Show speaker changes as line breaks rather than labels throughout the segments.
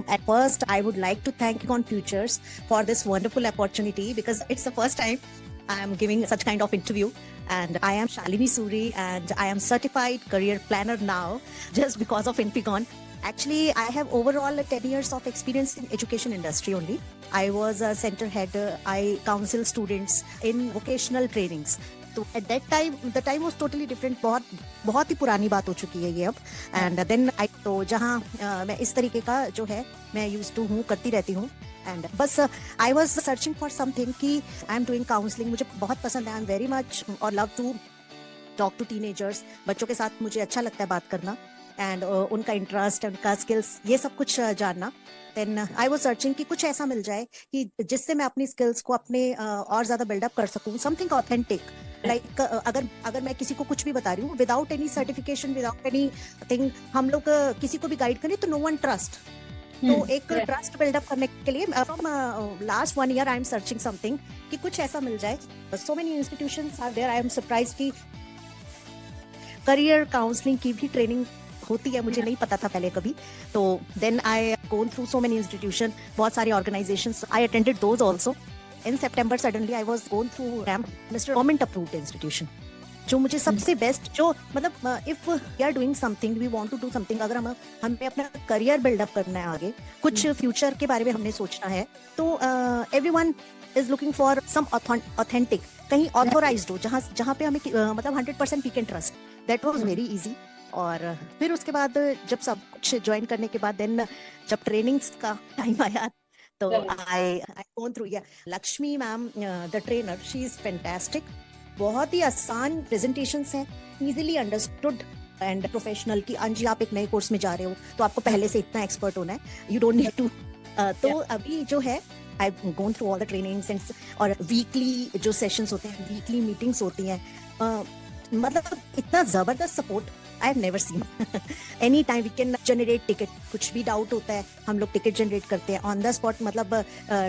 At first, I would like to thank Econ Futures for this wonderful opportunity because it's the first time I am giving such kind of interview. And I am Shalini Suri and I am certified career planner now just because of Infigon. Actually, I have overall 10 years of experience in education industry only. I was a center head. I counsel students in vocational trainings. तो at that time the time was totally different. बहुत बहुत ही पुरानी बात हो चुकी है ये अब. एंड देन आई तो जहाँ मैं इस तरीके का जो है मैं यूज टू हूँ, करती रहती हूँ. एंड बस I was searching for something कि आई एम डूइंग काउंसलिंग. मुझे बहुत पसंद है. आई एम वेरी मच और love to talk to teenagers. बच्चों के साथ मुझे अच्छा लगता है बात करना एंड उनका इंटरेस्ट, उनका स्किल्स, ये सब कुछ जानना. देन आई वाज सर्चिंग कि कुछ ऐसा मिल जाए कि जिससे मैं अपनी स्किल्स को अपने और ज्यादा बिल्डअप कर सकूं. Something authentic. लाइक अगर मैं किसी को कुछ भी बता रही हूँ without any certification, without any thing, हम लोग किसी को भी गाइड करें तो नो वन ट्रस्ट. तो एक ट्रस्ट बिल्डअप करने के लिए from last 1 year I am searching something कि कुछ ऐसा मिल जाए. So many institutions are there. I am surprise कि करियर काउंसलिंग की भी ट्रेनिंग होती है. मुझे नहीं पता था पहले कभी. तो then I gone through so many institution, बहुत सारे organisations. I attended those also. In September suddenly I was gone through ramp mister government approved institution, जो मुझे सबसे बेस्ट, जो मतलब if we are doing something, we want to do something, अगर हमें अपना करियर बिल्डअप करना है, आगे कुछ फ्यूचर के बारे में हमने सोचना है, तो everyone is looking for some authentic, कहीं ऑथोराइज्ड हो, जहाँ पे हमें मतलब 100% we can trust. That was very easy. और फिर उसके बाद जब सब कुछ ज्वाइन करने के बाद देन जब ट्रेनिंग्स का टाइम आया तो आई गोन थ्रू. या Lakshmi ma'am the trainer, she is fantastic. बहुत ही आसान प्रेजेंटेशंस हैं, इजीली अंडरस्टूड एंड प्रोफेशनल. कि अंजी आप एक नए कोर्स में जा रहे हो तो आपको पहले से इतना एक्सपर्ट होना है, यू डोंट नीड टू. तो अभी जो है I gone through all the trainings and और वीकली जो सेशंस होते हैं, वीकली मीटिंग्स होती हैं. मतलब इतना जबरदस्त support I have never seen. Any time we can generate ticket. कुछ भी डाउट होता है हम लोग टिकट जनरेट करते हैं ऑन द स्पॉट. मतलब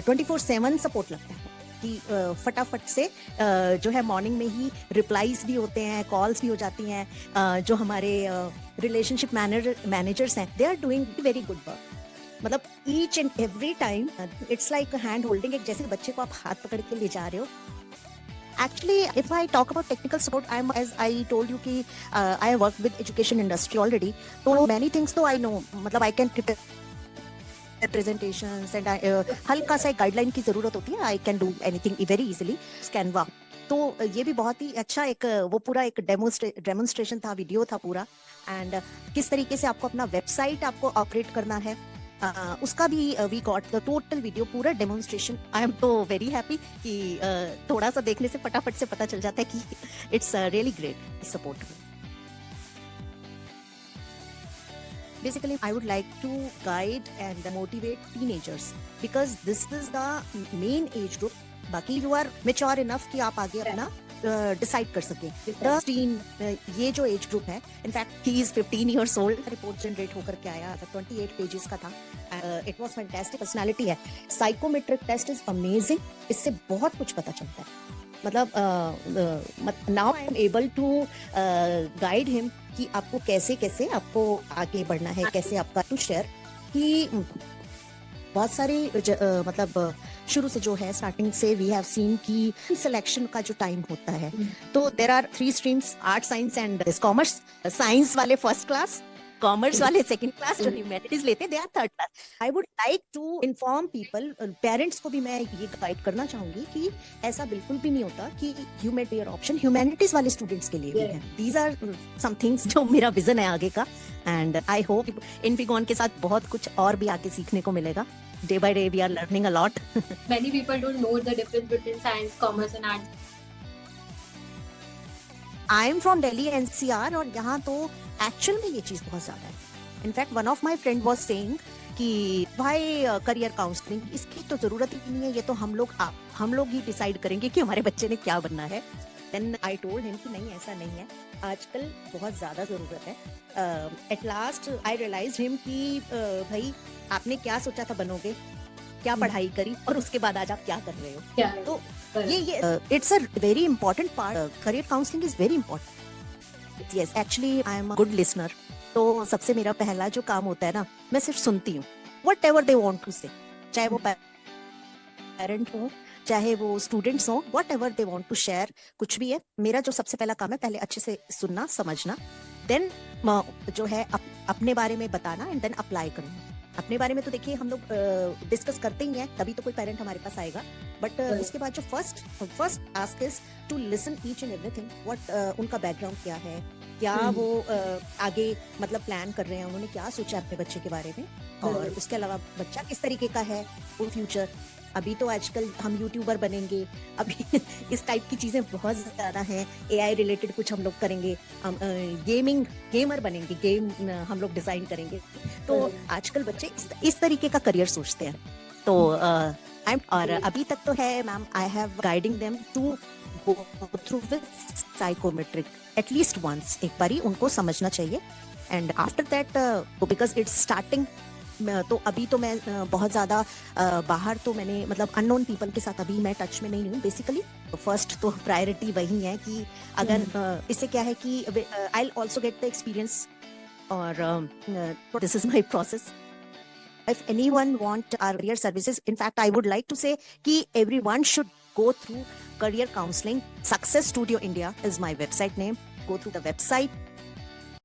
24/7 सपोर्ट लगता है कि फटाफट से जो है मॉर्निंग में ही रिप्लाईज भी होते हैं, कॉल्स भी हो जाती हैं. जो हमारे रिलेशनशिप मैनेजर्स हैं, they are doing very good work. मतलब each and every time it's like hand holding. एक जैसे बच्चे को आप हाथ पकड़ के ले जा रहे हो. Actually, if I talk about technical support, as I told you कि I have worked with education industry already. So many things तो I know. मतलब I can prepare presentations and हल्का सा एक गाइडलाइन की जरूरत होती है. I can do anything very easily. Canva. तो ये भी बहुत ही अच्छा एक वो पूरा एक डेमोन्स्ट्रेशन था, वीडियो था पूरा. एंड किस तरीके से आपको अपना वेबसाइट आपको ऑपरेट करना है, उसका भी we got the total video, पूरा डेमोन्स्ट्रेशन. आई एम तो वेरी हैप्पी कि थोड़ा सा देखने से फटाफट से पता चल जाता है कि it's really great support. Basically, I would like to guide and motivate teenagers because this is the main age group. बाकी you are mature enough कि आप आगे अपना डिसाइड कर सके. ये जो एज ग्रुप है, in fact he is 15 years old. Report generate होकर के आया था, 28 पेजेस का था. It was fantastic. पर्सनालिटी है. Psychometric test is amazing. इससे बहुत कुछ पता चलता है. मतलब now I am able to guide him कि आपको कैसे कैसे आपको आगे बढ़ना है, कैसे आपका टू शेयर. कि बहुत सारे मतलब शुरू से जो है स्टार्टिंग से वी हैव सीन की सिलेक्शन का जो टाइम होता है, तो there are 3 streams, art, science and commerce. Science वाले फर्स्ट क्लास, कॉमर्स वाले सेकंड क्लास, जो ह्यूमैनिटीज लेते हैं they are third class. I would like to inform people, parents को भी मैं ये गाइड करना चाहूंगी कि ऐसा बिल्कुल भी नहीं होता कि you made your option humanities वाले स्टूडेंट्स के लिए भी है. दीज आर सम थिंग्स जो मेरा विजन है आगे का. एंड आई होप इनफिगॉन के साथ बहुत कुछ और भी आगे सीखने को मिलेगा. Day by day we are learning a lot.
Many people don't know the difference between science, commerce and arts.
I am from Delhi NCR और यहाँ तो एक्चुअल में ये चीज बहुत ज्यादा है. In fact one of my friend was saying कि भाई करियर काउंसलिंग इसकी तो जरूरत ही नहीं है, ये तो हम लोग ही डिसाइड करेंगे कि हमारे बच्चे ने क्या बनना है. देन आई टोल्ड हिम कि नहीं, ऐसा नहीं है, आजकल बहुत ज्यादा जरूरत है. At last I realise him कि भाई आपने क्या सोचा था बनोगे, क्या पढ़ाई करी, और उसके बाद आज आप क्या कर रहे हो. तो ये it's a very important part. Career counselling is very important. Yes, actually I am a good listener. तो सबसे मेरा पहला जो काम होता है ना, मैं सिर्फ सुनती हूँ. whatever they want to say, चाहे वो पेरेंट हो, चाहे वो स्टूडेंट्स हो, whatever they want to share, कुछ भी है, मेरा जो सबसे पहला काम है पहले अच्छे से सुनना, समझना, देन जो है अपने बारे में बताना एंड देन अप्लाई करना। अपने बारे में तो देखिए हम लोग डिस्कस करते ही हैं, तभी तो कोई पेरेंट हमारे पास आएगा, बट उसके बाद जो first task is to listen each and everything, what उनका बैकग्राउंड क्या है, क्या वो आगे मतलब प्लान कर रहे हैं, उन्होंने क्या सोचा अपने बच्चे के बारे में, और उसके अलावा बच्चा किस तरीके का है वो फ्यूचर। अभी तो आजकल हम यूट्यूबर बनेंगे, अभी इस टाइप की चीजें बहुत ज्यादा हैं, एआई रिलेटेड कुछ हम लोग करेंगे, हम गेमर बनेंगे, गेम हम लोग डिजाइन करेंगे। तो आजकल बच्चे इस तरीके का करियर सोचते हैं। तो और अभी तक तो है ma'am, I have guiding them to go through with psychometric at least once, एक बारी उनको समझना चाहिए, and after that because it's starting, तो अभी तो मैं बहुत ज्यादा बाहर तो मैंने मतलब अननोन पीपल के साथ अभी मैं टच में नहीं हूँ बेसिकली। फर्स्ट तो प्रायोरिटी वही है कि अगर इससे क्या है कि I will also get the experience, और this is my process. If anyone want our career services, in fact, I would like to say कि everyone should go through career counseling. Success Studio India is my website name. Go through the website.